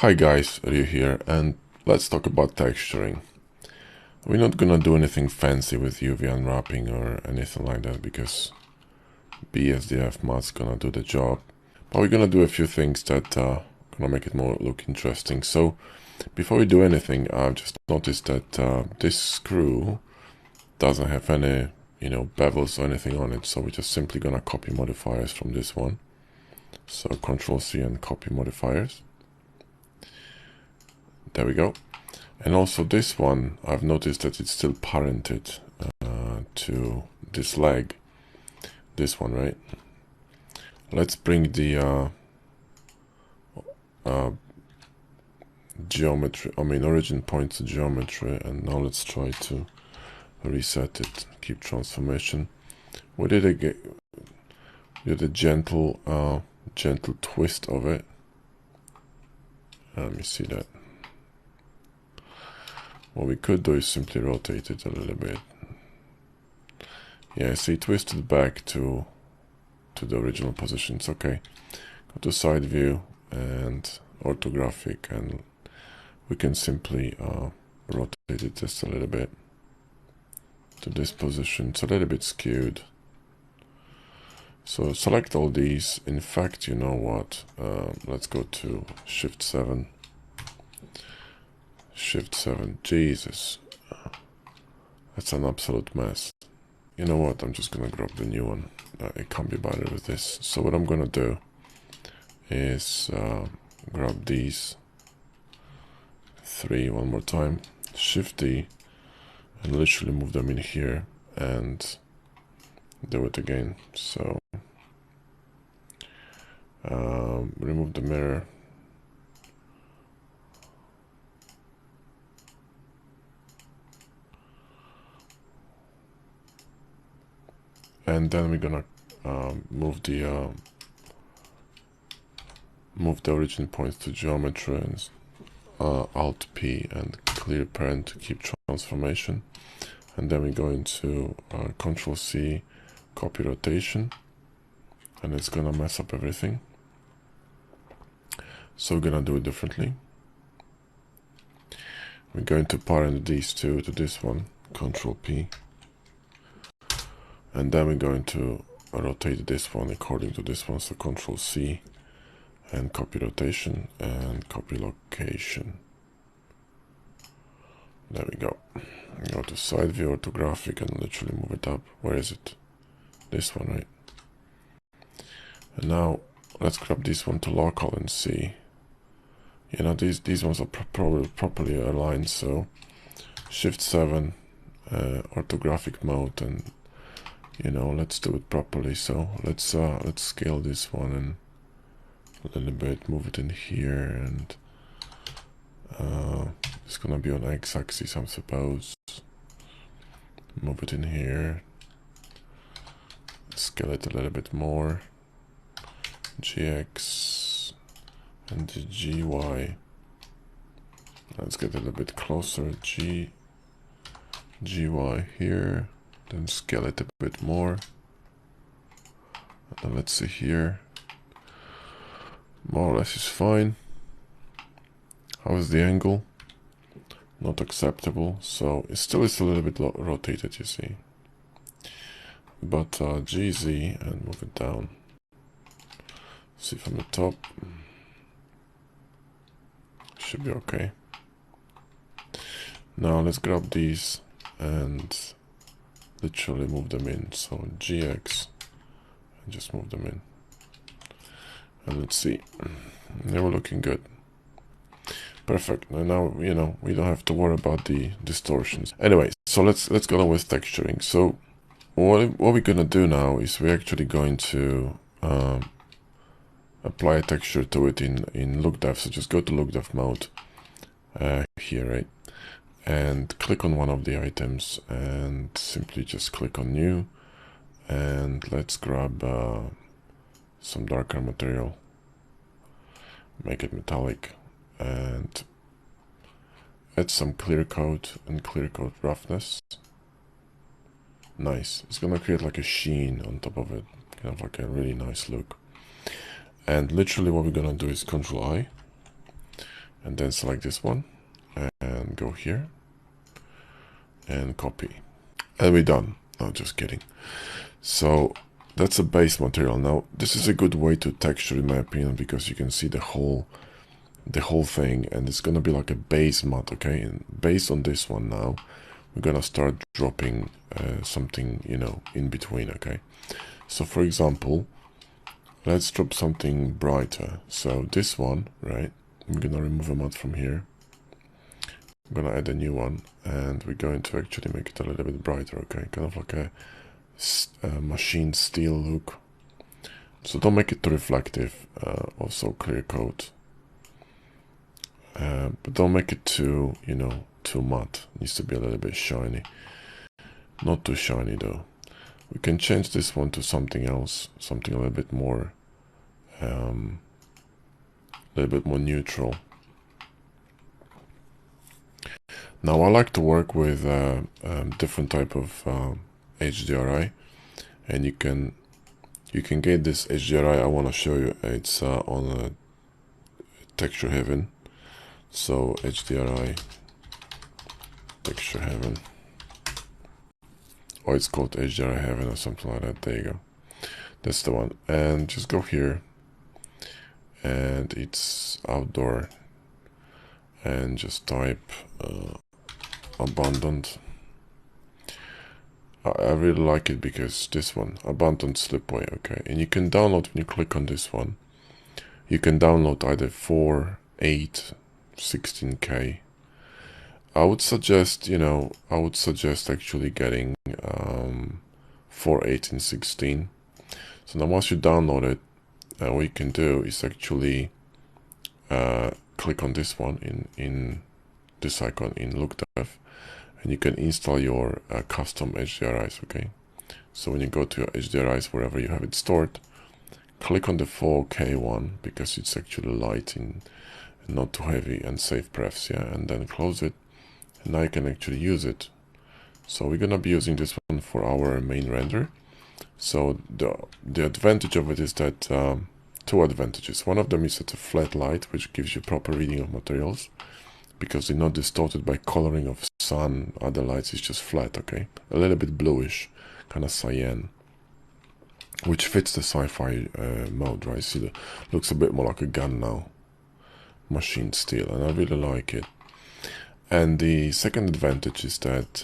Hi guys, Ryu here, and let's talk about texturing. We're not gonna do anything fancy with UV unwrapping or anything like that because BSDF mask's gonna do the job. But we're gonna do a few things that gonna make it more look interesting. So before we do anything, I've just noticed that this screw doesn't have any, bevels or anything on it. So we're just simply gonna copy modifiers from this one. So Ctrl+C and copy modifiers. There we go. And also this one, I've noticed that it's still parented to this leg. This one, right? Let's bring the geometry, origin point to geometry, and now let's try to reset it, keep transformation. We did a gentle twist of it. Let me see that. What we could do is simply rotate it a little bit. Yeah, see, twisted back to the original position. It's okay. Go to side view and orthographic, and we can simply rotate it just a little bit to this position. It's a little bit skewed. So select all these. In fact, you know what? Let's go to Shift 7. Shift 7. Jesus. That's an absolute mess. You know what? I'm just gonna grab the new one. It can't be bothered with this. So what I'm gonna do is grab these three one more time. Shift D and literally move them in here and do it again. So remove the mirror. And then we're gonna move the origin points to geometry and Alt P and clear parent to keep transformation. And then we go into Ctrl+C, copy rotation, and it's gonna mess up everything. So we're gonna do it differently. We're going to parent these two to this one, Ctrl+P. And then we're going to rotate this one according to this one, so Ctrl+C and copy rotation and copy location. There we go. Go to side view orthographic and literally move it up. Where is it? This one, right? And now let's grab this one to local and see. You know, these ones are properly aligned, so Shift 7, orthographic mode, and let's do it properly. So let's scale this one and a little bit, move it in here, and it's gonna be on x-axis, I suppose. Move it in here, scale it a little bit more, gx and the gy. Let's get a little bit closer, gy here, then scale it a bit more. And then let's see here. More or less is fine. How is the angle? Not acceptable, so it still is a little bit rotated, you see. But GZ and move it down. See from the top. Should be okay. Now let's grab these and literally move them in. So GX and just move them in. And let's see. They were looking good. Perfect. And now we don't have to worry about the distortions. Anyway, so let's go on with texturing. So what we're gonna do now is we're actually going to apply a texture to it in look depth. So just go to look depth mode here, right? And click on one of the items and simply just click on new, and let's grab some darker material, make it metallic, and add some clear coat and clear coat roughness. Nice. It's gonna create like a sheen on top of it, kind of like a really nice look. And literally what we're gonna do is Ctrl I and then select this one and go here and copy, and we're done. No, just kidding. So that's a base material. Now this is a good way to texture, in my opinion, because you can see the whole thing, and it's gonna be like a base matte. Okay, and based on this one, now we're gonna start dropping something, you know, in between. Okay, so for example, let's drop something brighter. So this one, right, I'm gonna remove a matte from here. I'm gonna add a new one, and we're going to actually make it a little bit brighter. Okay, kind of like a machine steel look. So don't make it too reflective. Also clear coat, but don't make it too, you know, too matte. It needs to be a little bit shiny. Not too shiny though. We can change this one to something else, something a little bit more neutral. Now I like to work with different type of HDRI, and you can get this HDRI I want to show you. It's on Texture Heaven. So HDRI Texture Heaven, or it's called HDRI Heaven or something like that. There you go. That's the one. And just go here, and it's outdoor, and just type abundant. I really like it because this one, abundant slipway. Okay, and you can download, when you click on this one, you can download either 4, 8, 16K. I would suggest, you know, actually getting 4, 8, and 16. So now once you download it, what you can do is actually click on this one in this icon in Look Dev, and you can install your custom HDRIs. Okay, so when you go to your HDRIs, wherever you have it stored, click on the 4K one because it's actually light and not too heavy, and save prefs, yeah, and then close it, and now you can actually use it. So we're gonna be using this one for our main render. So the advantage of it is that two advantages. One of them is it's a flat light, which gives you proper reading of materials, because they're not distorted by coloring of sun. Other lights is just flat. Okay, a little bit bluish, kind of cyan, which fits the sci-fi mode, right? See, it looks a bit more like a gun now, machine steel, and I really like it. And the second advantage is that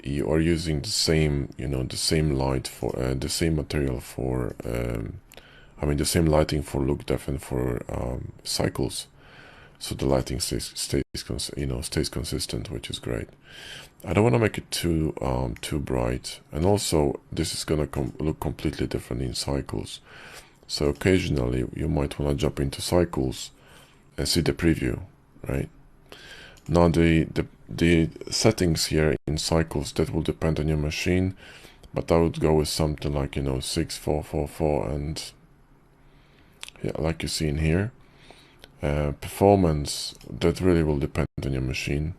you are using the same, you know, the same light for the same material for I mean the same lighting for Look Dev and for cycles, so the lighting stays consistent, which is great. I don't want to make it too bright, and also this is gonna look completely different in cycles. So occasionally you might want to jump into cycles and see the preview, right? Now the settings here in cycles, that will depend on your machine, but I would go with something like, you know, 6444, and yeah, like you see in here. Performance, that really will depend on your machine.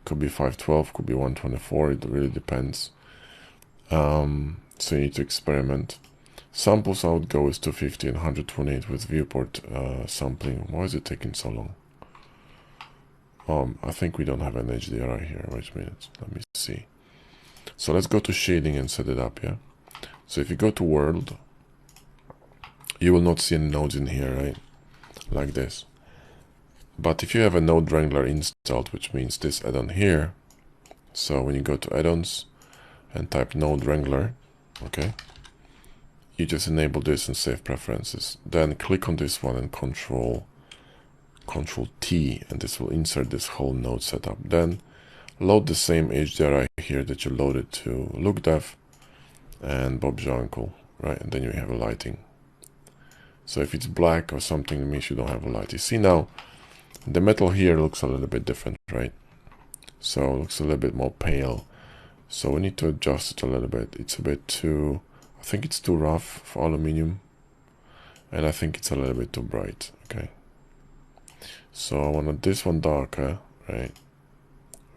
Could be 512, could be 124, it really depends. So you need to experiment. Samples, I would go with 250 and 128 with viewport sampling. Why is it taking so long? I think we don't have an HDRI here. Wait a minute, let me see. So let's go to shading and set it up, yeah? So if you go to world, you will not see any nodes in here, right? Like this. But if you have a node wrangler installed, which means this add-on here, so when you go to add-ons and type node wrangler, okay, you just enable this and save preferences. Then click on this one and control T, and this will insert this whole node setup. Then load the same HDRI here that you loaded to Look Dev and Bob's your uncle, right? And then you have a lighting. So if it's black or something, it means you don't have a light. You see now, the metal here looks a little bit different, right? So it looks a little bit more pale. So we need to adjust it a little bit. It's a bit too, I think it's too rough for aluminum, and I think it's a little bit too bright, okay? So I want this one darker, right?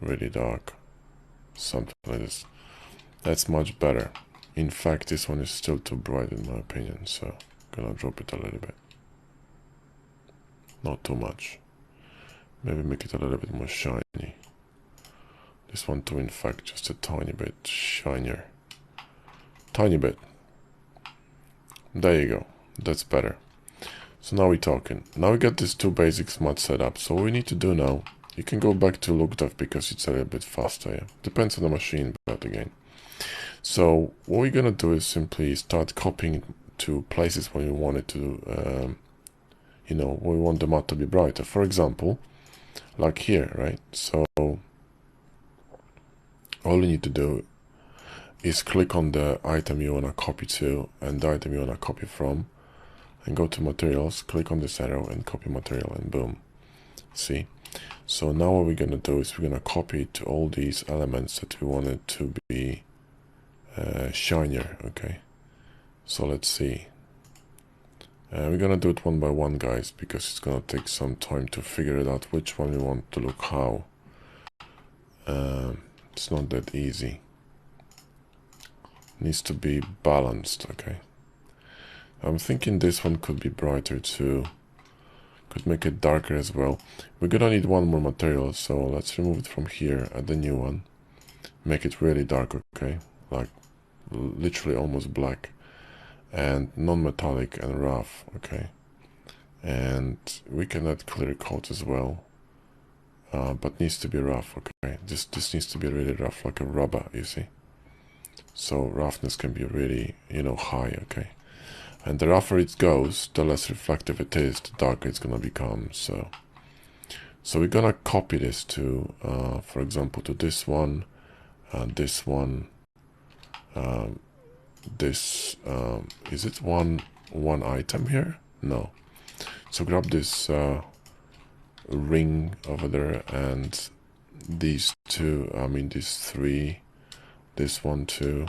Really dark, something like this. That's much better. In fact, this one is still too bright in my opinion, so I'm gonna drop it a little bit. Not too much. Maybe make it a little bit more shiny. This one too, in fact, just a tiny bit shinier. Tiny bit. There you go. That's better. So now we're talking. Now we got these two basic smart set up. So what we need to do now, you can go back to lookdev because it's a little bit faster. Yeah? Depends on the machine, but again. So what we're gonna do is simply start copying to places where we want it to, you know, where we want the matte to be brighter. For example, like here, right? So all you need to do is click on the item you wanna copy to and the item you wanna copy from, and go to materials, click on this arrow and copy material, and boom. See? So now what we're gonna do is we're gonna copy to all these elements that we want it to be shinier. Okay, so let's see. We're gonna do it one by one, guys, because it's gonna take some time to figure it out which one we want to look how. It's not that easy. It needs to be balanced. Okay, I'm thinking this one could be brighter too. Could make it darker as well. We're gonna need one more material, so let's remove it from here, add the new one, make it really dark. Okay, like literally almost black, and non-metallic and rough. Okay, and we can add clear coat as well, but needs to be rough. Okay, this needs to be really rough, like a rubber, you see. So roughness can be really, you know, high. Okay, and the rougher it goes, the less reflective it is, the darker it's gonna become. So we're gonna copy this to, for example, to this one, this one, this. Is it one item here? No. So grab this ring over there and these two. I mean these three. This one too.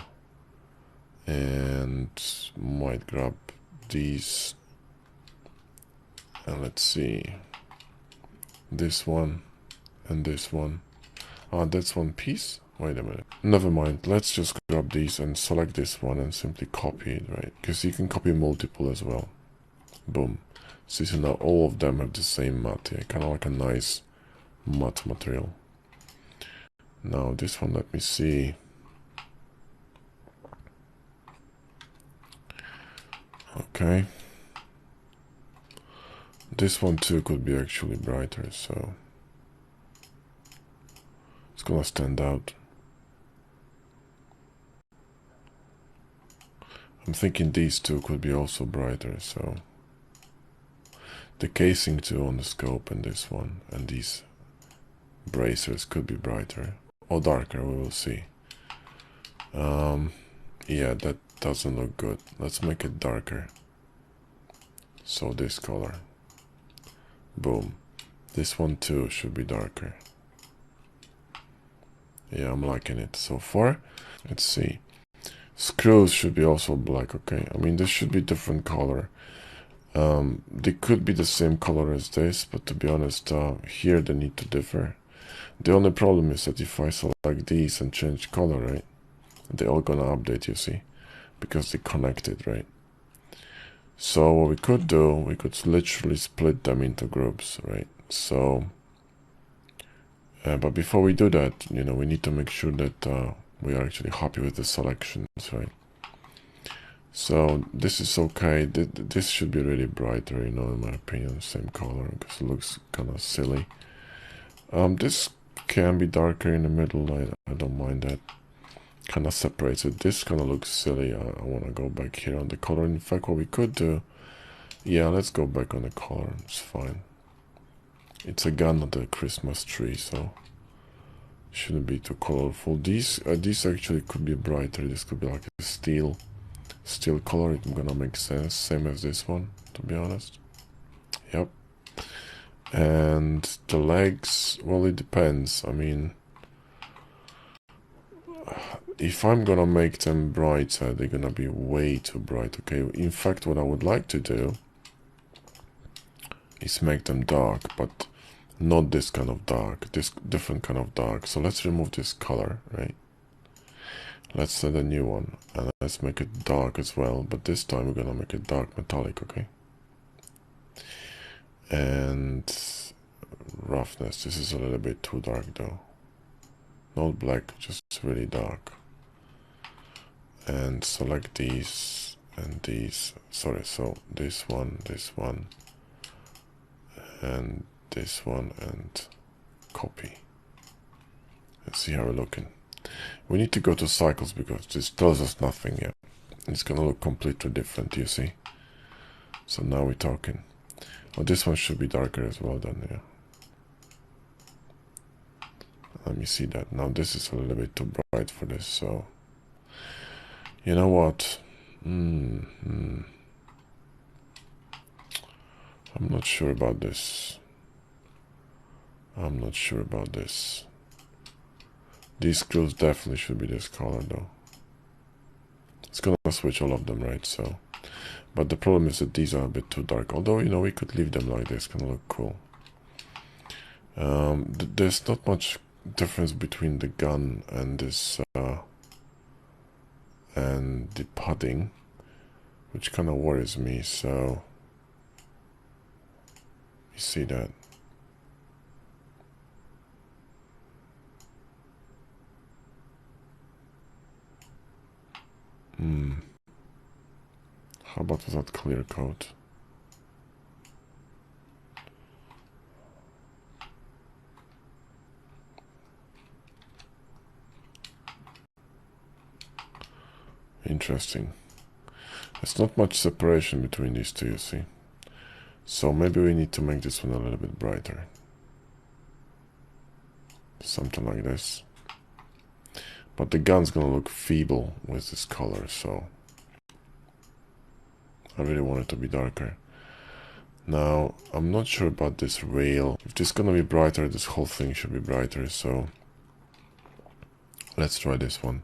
And might grab these. And let's see. This one and this one. Ah, that's one piece. Wait a minute. Never mind. Let's just grab these and select this one and simply copy it, right? Because you can copy multiple as well. Boom. See, so now all of them have the same matte. Yeah? Kind of like a nice matte material. Now this one, let me see. Okay. This one too could be actually brighter, so it's gonna stand out. I'm thinking these two could be also brighter, so the casing too on the scope and this one and these bracers could be brighter or darker, we will see. Yeah, that doesn't look good. Let's make it darker. So this color. Boom. This one too should be darker. Yeah, I'm liking it so far. Let's see. Screws should be also black. Okay, I mean this should be different color. They could be the same color as this, but to be honest, here they need to differ. The only problem is that if I select these and change color, right, they're all gonna update, you see, because they connected, right? So what we could do, we could literally split them into groups, right? So, but before we do that, you know, we need to make sure that we are actually happy with the selections, right? So this is okay. This should be really brighter, you know, in my opinion, same color, because it looks kind of silly. This can be darker in the middle. I don't mind that. Kind of separates it. This kind of looks silly. I want to go back here on the color. In fact, what we could do, yeah, let's go back on the color. It's fine. It's a gun, not a Christmas tree, so shouldn't be too colorful. These actually could be brighter. This could be like a steel color. It's gonna make sense. Same as this one, to be honest. Yep. And the legs, well, it depends. I mean, if I'm gonna make them brighter, they're gonna be way too bright. Okay, in fact, what I would like to do is make them dark, but not this kind of dark, this different kind of dark. So let's remove this color, right? Let's add a new one and let's make it dark as well, but this time we're gonna make it dark metallic. Okay, And roughness, this is a little bit too dark though. Not black, just really dark. And select these and these. Sorry, so this one, and this one, and copy. Let's see how we're looking. We need to go to cycles because this tells us nothing yet. It's gonna look completely different, you see? So now we're talking. Oh, this one should be darker as well then, yeah. Let me see that. Now this is a little bit too bright for this, so... You know what? I'm not sure about this. I'm not sure about this. These screws definitely should be this color though. It's gonna switch all of them, right? So, but the problem is that these are a bit too dark. Although, you know, we could leave them like this, gonna look cool. There's not much difference between the gun and this and the padding, which kind of worries me. So you see that. How about without clear coat? Interesting. There's not much separation between these two, you see. So maybe we need to make this one a little bit brighter. Something like this. But the gun's gonna look feeble with this color, so I really want it to be darker. Now, I'm not sure about this rail. If this is gonna be brighter, this whole thing should be brighter, so let's try this one.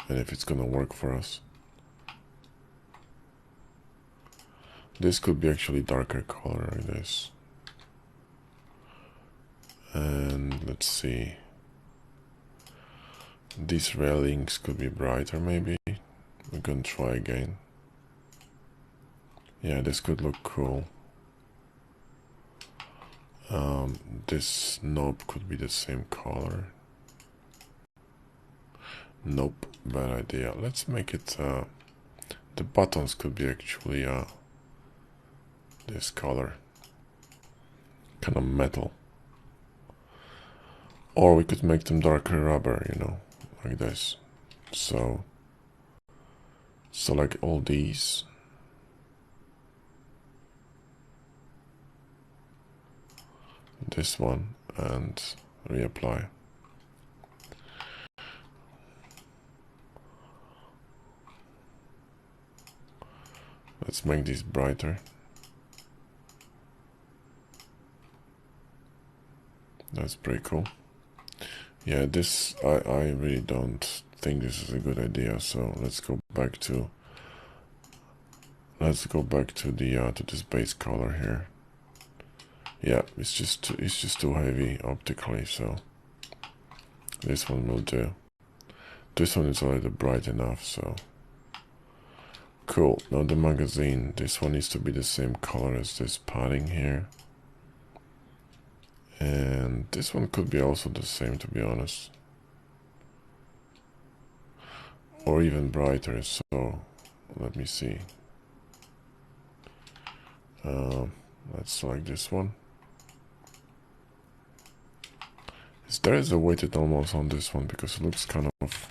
And if it's gonna work for us. This could be actually darker color like this. And let's see. These railings could be brighter maybe. We're gonna try again. Yeah, this could look cool. This knob could be the same color. Nope, bad idea. Let's make it, the buttons could be actually this color. Kind of metal. Or we could make them darker rubber, you know, like this. So, select all these. This one, and reapply. Let's make these brighter. That's pretty cool. Yeah, this, I really don't think this is a good idea, so let's go back to the to this base color here. Yeah, it's just too heavy optically, so this one will do. This one is already bright enough, so cool. Now the magazine, this one needs to be the same color as this padding here. And this one could be also the same, to be honest. Or even brighter, so let me see. Let's select this one. There is a weighted almost on this one because it looks kind of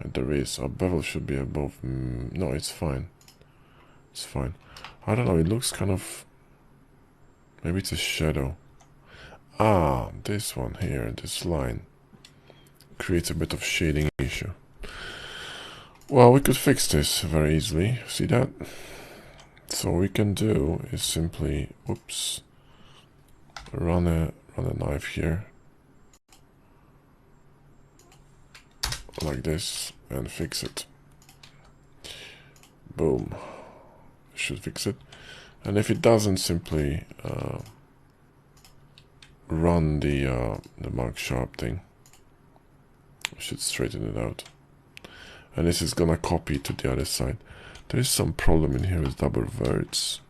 there is a bevel should be above. No, it's fine. It's fine. I don't know. It looks kind of. Maybe it's a shadow. Ah, this one here, this line creates a bit of shading issue. Well, we could fix this very easily. See that? So what we can do is simply, oops, run a knife here. Like this, and fix it. Boom. Should fix it. And if it doesn't, simply run the mark sharp thing. Should straighten it out. and this is gonna copy to the other side. There is some problem in here with double verts.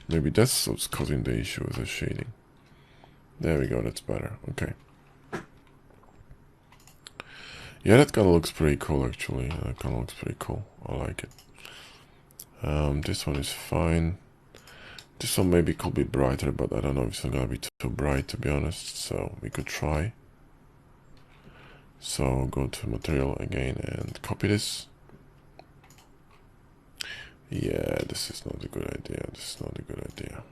Maybe that's what's causing the issue with the shading. There we go, that's better. Okay. Yeah, that kind of looks pretty cool, actually. That kind of looks pretty cool. I like it. This one is fine. This one maybe could be brighter, but I don't know if it's not gonna be too bright, to be honest. So we could try. So go to material again and copy this. Yeah, this is not a good idea. This is not a good idea.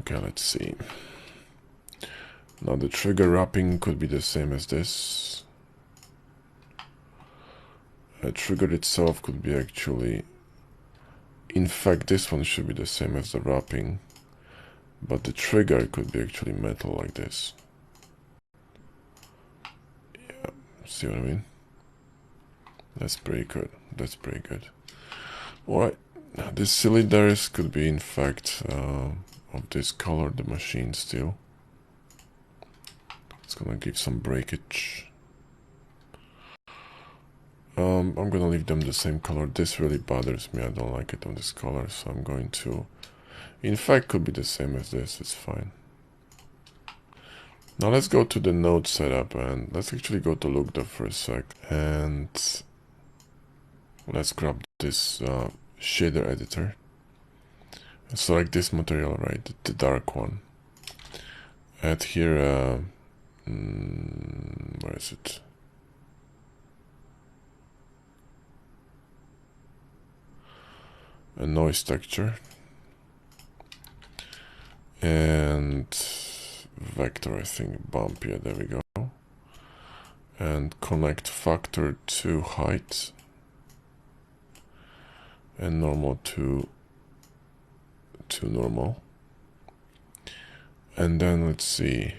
Okay, let's see. Now the trigger wrapping could be the same as this. A trigger itself could be actually... In fact, this one should be the same as the wrapping. But the trigger could be actually metal like this. Yeah, see what I mean? That's pretty good. That's pretty good. Alright, this cylinders could be in fact of this color, the machine steel. It's gonna give some breakage. I'm gonna leave them the same color. This really bothers me. I don't like it on this color, so I'm going to... In fact, could be the same as this. It's fine. Now let's go to the node setup and let's actually go to Lugda for a sec. And let's grab this shader editor. Select this material, right? The dark one. Add here... where is it? A noise texture. And vector, I think, bump, yeah, there we go. And connect factor to height. And normal to normal. And then let's see.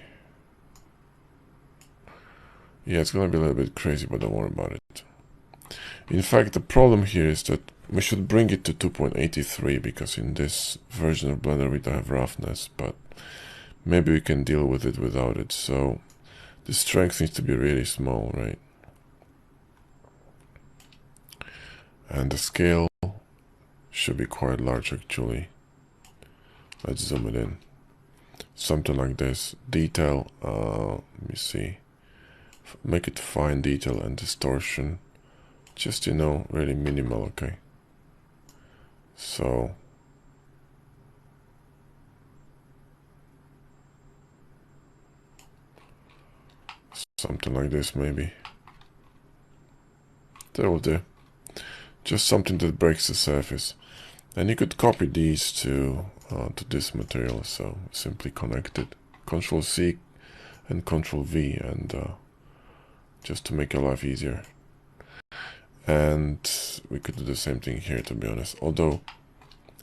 Yeah, it's gonna be a little bit crazy, but don't worry about it. In fact, the problem here is that we should bring it to 2.83 because in this version of Blender we don't have roughness, but maybe we can deal with it without it. So the strength needs to be really small, right? And the scale should be quite large actually. Let's zoom it in. Something like this. Detail, let me see. Make it fine detail and distortion. Just, you know, really minimal, okay? So something like this maybe. That will do. Just something that breaks the surface. And you could copy these to this material, so simply connect it. Control C and Control V, and just to make your life easier. And we could do the same thing here, to be honest. Although,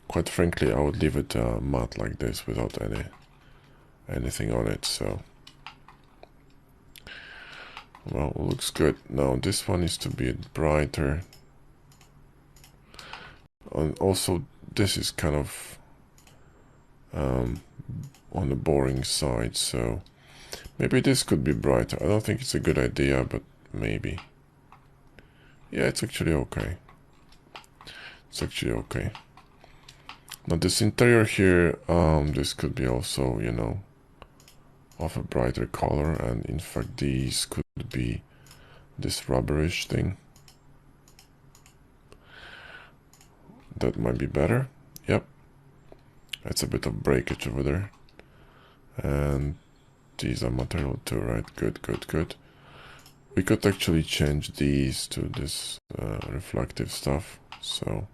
quite frankly, I would leave it matte like this without anything on it. So, well, it looks good. Now this one needs to be brighter. And also, this is kind of on the boring side, so maybe this could be brighter. I don't think it's a good idea, but maybe. Yeah, it's actually okay. It's actually okay. Now this interior here, this could be also, you know, of a brighter color, and in fact these could be this rubberish thing. That might be better. Yep. It's a bit of breakage over there. And these are material too, right? Good, good, good. We could actually change these to this reflective stuff. So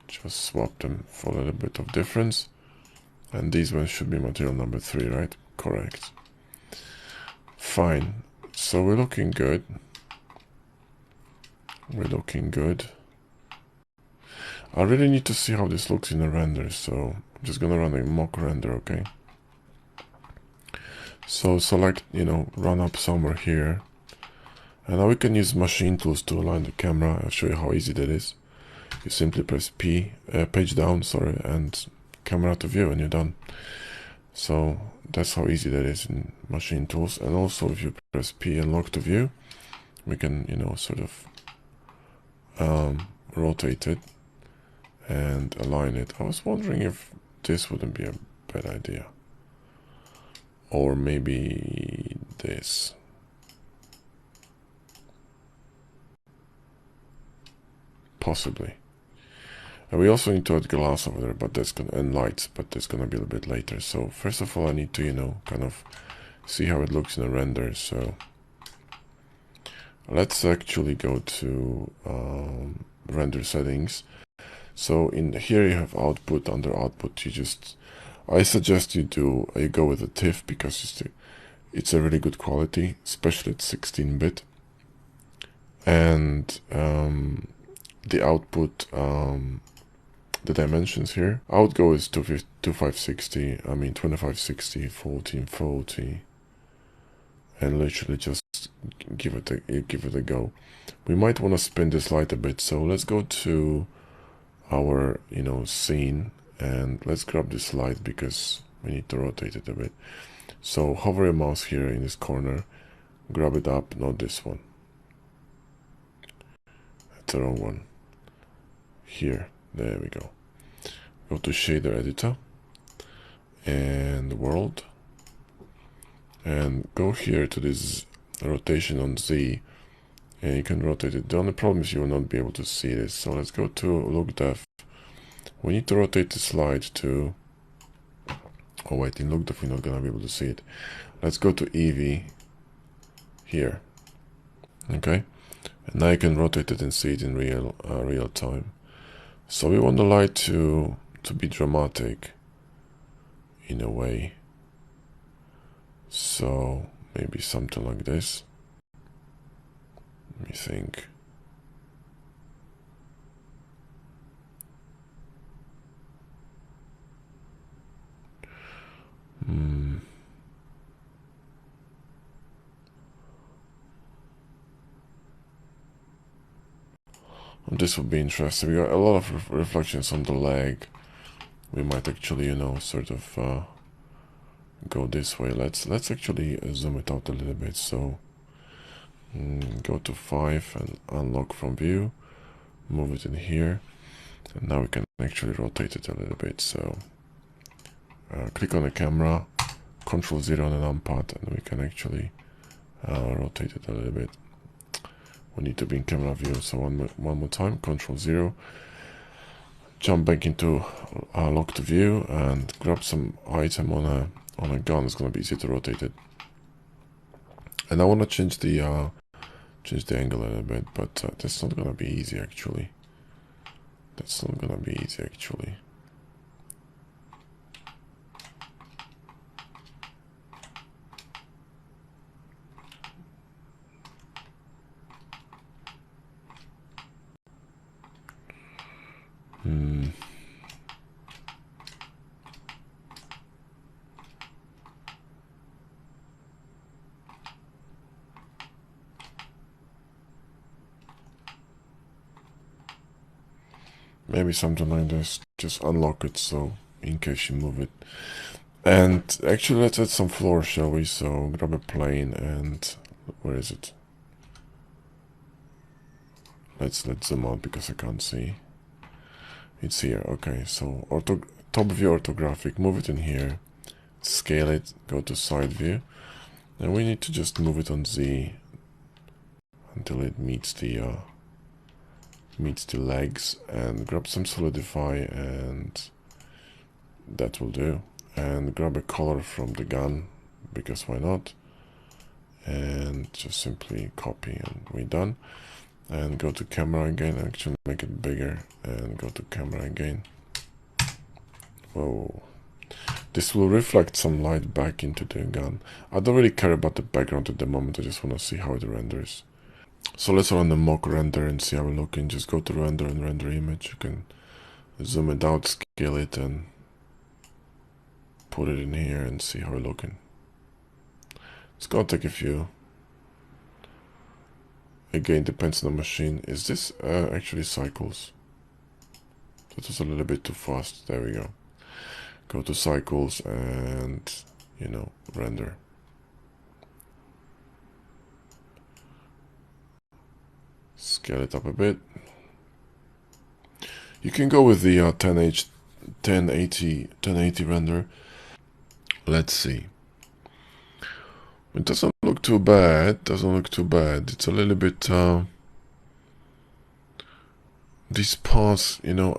just swap them for a little bit of difference. And these ones should be material number 3, right? Correct. Fine. So we're looking good. We're looking good. I really need to see how this looks in a render, so I'm just gonna run a mock render, okay? So select, you know, run up somewhere here. And now we can use machine tools to align the camera. I'll show you how easy that is. You simply press page down, sorry, and camera to view, and you're done. So that's how easy that is in machine tools. And also if you press P and lock to view, we can, sort of rotate it and align it. I was wondering if this wouldn't be a bad idea. Or maybe this. Possibly. And we also need to add glass over there, but that's gonna, and lights, but that's gonna be a little bit later. So first of all, I need to, kind of see how it looks in a render. So let's actually go to render settings. So in here you have output. Under output, I suggest you go with a TIFF because it's a really good quality, especially at 16-bit. And the output, the dimensions here, outgo is 2560, 2560, 1440, and literally just give it a go. We might want to spin this light a bit, so let's go to our scene, and let's grab this light because we need to rotate it a bit. So hover your mouse here in this corner, grab it up, not this one, that's the wrong one. Here, there we go. Go to shader editor and world, and go here to this rotation on Z, and you can rotate it. The only problem is you will not be able to see this. So let's go to look depth. We need to rotate the slide to, oh wait, in look depth we're not gonna be able to see it. Let's go to EV here. Okay, and now you can rotate it and see it in real time. So we want the light to be dramatic in a way. So maybe something like this. Let me think. This would be interesting. We got a lot of reflections on the leg. We might actually, sort of go this way. Let's actually zoom it out a little bit. So go to 5 and unlock from view. Move it in here, and now we can actually rotate it a little bit. So click on the camera, Control 0 on the numpad, and we can actually rotate it a little bit. We need to be in camera view, so one more time, Control 0, jump back into lock to view, and grab some item on a gun. It's going to be easy to rotate it. And I want to change the angle a little bit, but that's not going to be easy actually. Maybe something like this. Just unlock it, so in case you move it. And actually, let's add some floor, shall we? So grab a plane, and where is it? Let's zoom out because I can't see. It's here. Okay, so top view orthographic. Move it in here. Scale it. Go to side view, and we need to just move it on Z until it meets the legs, and grab some solidify, and that will do. And grab a color from the gun because why not, and just simply copy, and we're done. And go to camera again, actually make it bigger, and go to camera again. Whoa, this will reflect some light back into the gun. I don't really care about the background at the moment, I just want to see how it renders. So let's run the mock render and see how we're looking. Just go to render and render image. You can zoom it out, scale it, and put it in here and see how we're looking. It's gonna take a few. Again, depends on the machine. Is this actually cycles? That was a little bit too fast. There we go. Go to cycles and, you know, render. Scale it up a bit. You can go with the 1080 render. Let's see. It doesn't look too bad. Doesn't look too bad. It's a little bit. These parts, you know,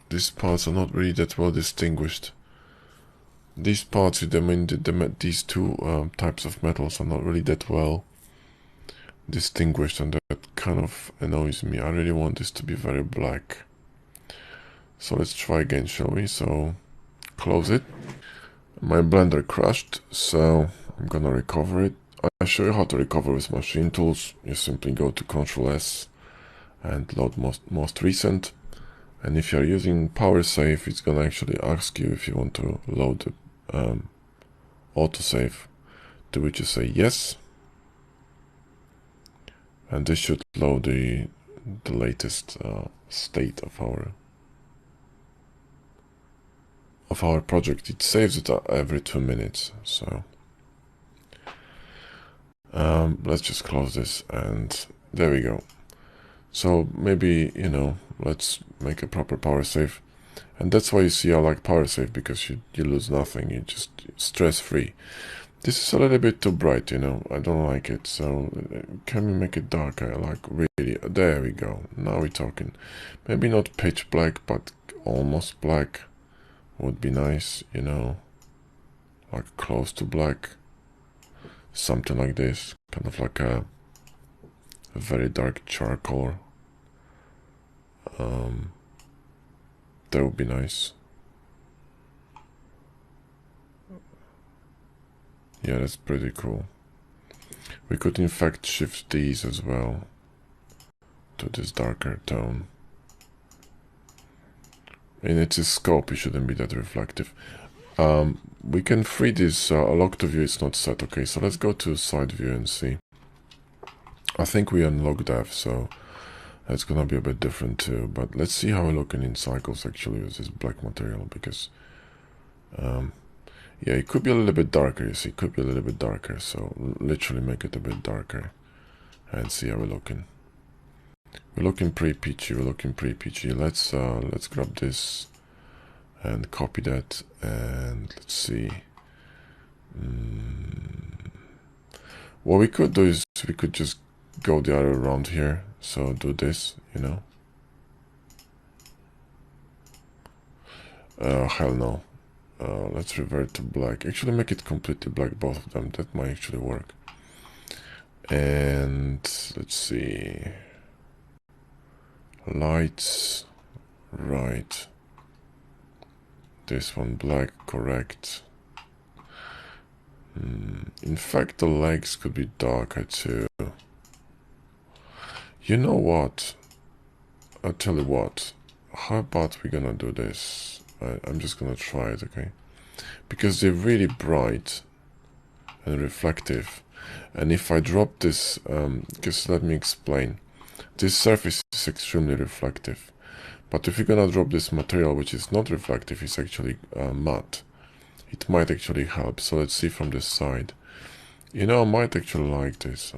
these parts are not really that well distinguished. These parts, these two types of metals are not really that well distinguished, and that kind of annoys me. I really want this to be very black. So let's try again, shall we? So close it. My Blender crashed, so I'm gonna recover it. I show you how to recover with machine tools. You simply go to Ctrl S and load most recent. And if you're using power save, it's gonna actually ask you if you want to load the autosave, to which you say yes. And this should load the latest state of our project. It saves it every 2 minutes. So let's just close this, and there we go. So maybe, you know, let's make a proper power save. And that's why you see I like power save, because you lose nothing. You just stress free. This is a little bit too bright, you know. I don't like it. So can we make it darker? Like really, there we go. Now we're talking. Maybe not pitch black, but almost black would be nice, you know, like close to black. Something like this, kind of like a very dark charcoal. That would be nice. Yeah, that's pretty cool. We could in fact shift these as well to this darker tone. And it's a scope, it shouldn't be that reflective. We can free this lock to view, it's not set. Okay, so let's go to side view and see. I think we unlocked dev, so that's gonna be a bit different too. But let's see how we're looking in cycles actually with this black material, because yeah, it could be a little bit darker, you see, it could be a little bit darker. So literally make it a bit darker and see how we're looking. We're looking pretty peachy, Let's grab this and copy that, and let's see. What we could do is we could just go the other round here. So do this, you know. Hell no. Let's revert to black. Actually make it completely black, both of them. That might actually work. And let's see. Lights, right. This one black, correct. In fact, the legs could be darker too. You know what? I'll tell you what. How about we gonna do this? I'm just gonna try it, okay? Because they're really bright and reflective. And if I drop this, just let me explain. This surface is extremely reflective. But if you're gonna drop this material, which is not reflective, it's actually matte. It might actually help. So let's see from this side. You know, I might actually like this.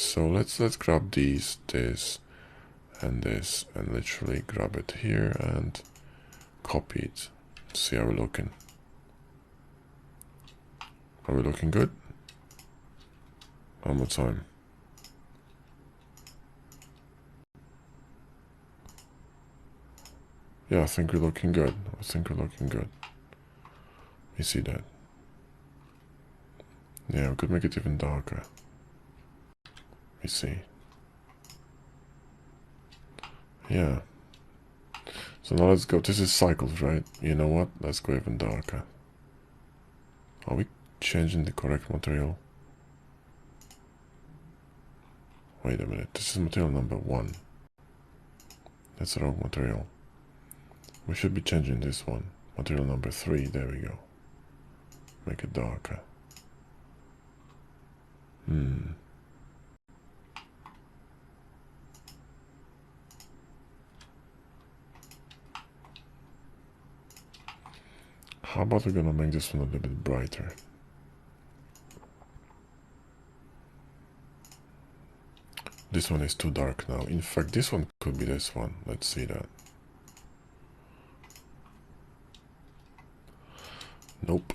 So let's grab this, and this, and literally grab it here and copy it. See how we're looking. Are we looking good? One more time. Yeah, I think we're looking good. You see that? Yeah, we could make it even darker. You see? Yeah. So now let's go. This is cycles, right? You know what? Let's go even darker. Are we changing the correct material? Wait a minute. This is material number 1. That's the wrong material. We should be changing this one. Material number 3. There we go. Make it darker. How about we're gonna make this one a little bit brighter? This one is too dark now. In fact, this one could be this one. Let's see that. Nope.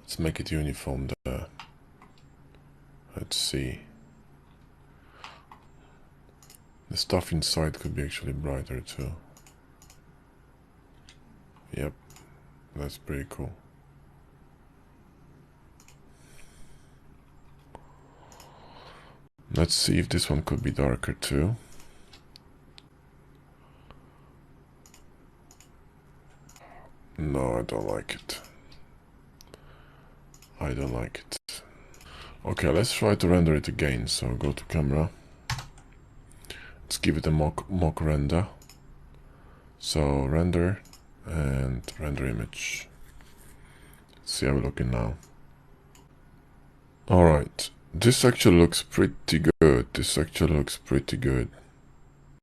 Let's make it uniform there. Let's see. The stuff inside could be actually brighter too. Yep, that's pretty cool. Let's see if this one could be darker too. No, I don't like it. I don't like it. Okay, let's try to render it again. So go to camera. Let's give it a mock render. So render and render image. Let's see how we're looking now. Alright, this actually looks pretty good. This actually looks pretty good.